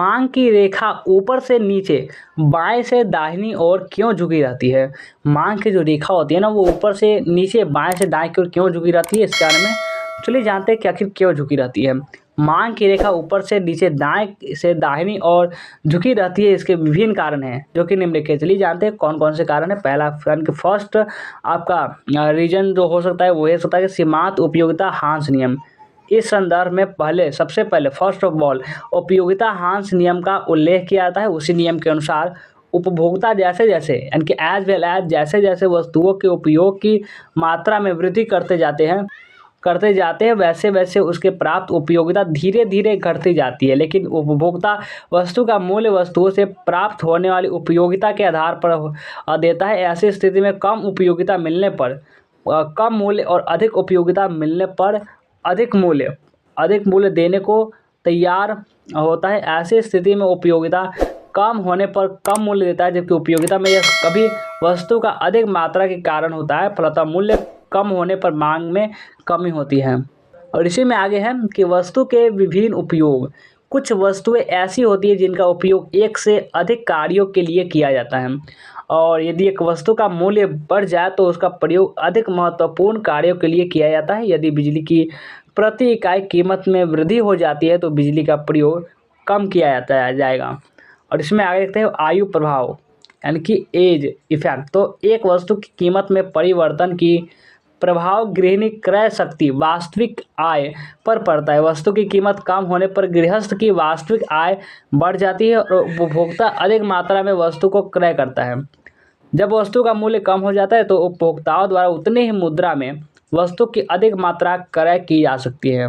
मांग की रेखा ऊपर से नीचे बाएं से दाहिनी ओर क्यों झुकी रहती है? मांग की जो रेखा होती है ना, वो ऊपर से नीचे बाएं से दाएं की ओर क्यों झुकी रहती है, इसके बारे में चलिए जानते हैं कि आखिर क्यों झुकी रहती है। मांग की रेखा ऊपर से नीचे दाएं से दाहिनी ओर झुकी रहती है, इसके विभिन्न कारण हैं जो कि निम्नलिखित। चलिए जानते हैं कौन कौन से कारण है। पहला यानी कि फर्स्ट आपका रीजन जो हो सकता है वो ये हो सकता है कि सीमांत उपयोगिता हांस नियम। इस संदर्भ में सबसे पहले फर्स्ट ऑफ ऑल उपयोगिता हांस नियम का उल्लेख किया जाता है। उसी नियम के अनुसार उपभोक्ता जैसे जैसे यानी कि एज वेल एज जैसे जैसे वस्तुओं के उपयोग की मात्रा में वृद्धि करते जाते हैं वैसे वैसे उसके प्राप्त उपयोगिता धीरे धीरे घटती जाती है। लेकिन उपभोक्ता वस्तु का मूल्य वस्तुओं से प्राप्त होने वाली उपयोगिता के आधार पर देता है। ऐसी स्थिति में कम उपयोगिता मिलने पर कम मूल्य और अधिक उपयोगिता मिलने पर अधिक मूल्य देने को तैयार होता है। ऐसी स्थिति में उपयोगिता कम होने पर कम मूल्य देता है, जबकि उपयोगिता में यह कभी वस्तु का अधिक मात्रा के कारण होता है। फलतः मूल्य कम होने पर मांग में कमी होती है। और इसी में आगे है कि वस्तु के विभिन्न उपयोग। कुछ वस्तुएं ऐसी होती है जिनका उपयोग एक से अधिक कार्यों के लिए किया जाता है, और यदि एक वस्तु का मूल्य बढ़ जाए तो उसका प्रयोग अधिक महत्वपूर्ण कार्यों के लिए किया जाता है। यदि बिजली की प्रति इकाई कीमत में वृद्धि हो जाती है तो बिजली का प्रयोग कम किया जाएगा। और इसमें आगे देखते हैं आयु प्रभाव यानी कि एज इफेक्ट। तो एक वस्तु की कीमत में परिवर्तन की प्रभाव गृहिणी क्रय शक्ति वास्तविक आय पर पड़ता है। वस्तु की कीमत कम होने पर गृहस्थ की वास्तविक आय बढ़ जाती है और उपभोक्ता अधिक मात्रा में वस्तु को क्रय करता है। जब वस्तु का मूल्य कम हो जाता है तो उपभोक्ताओं द्वारा उतने ही मुद्रा में वस्तु की अधिक मात्रा क्रय की जा सकती है।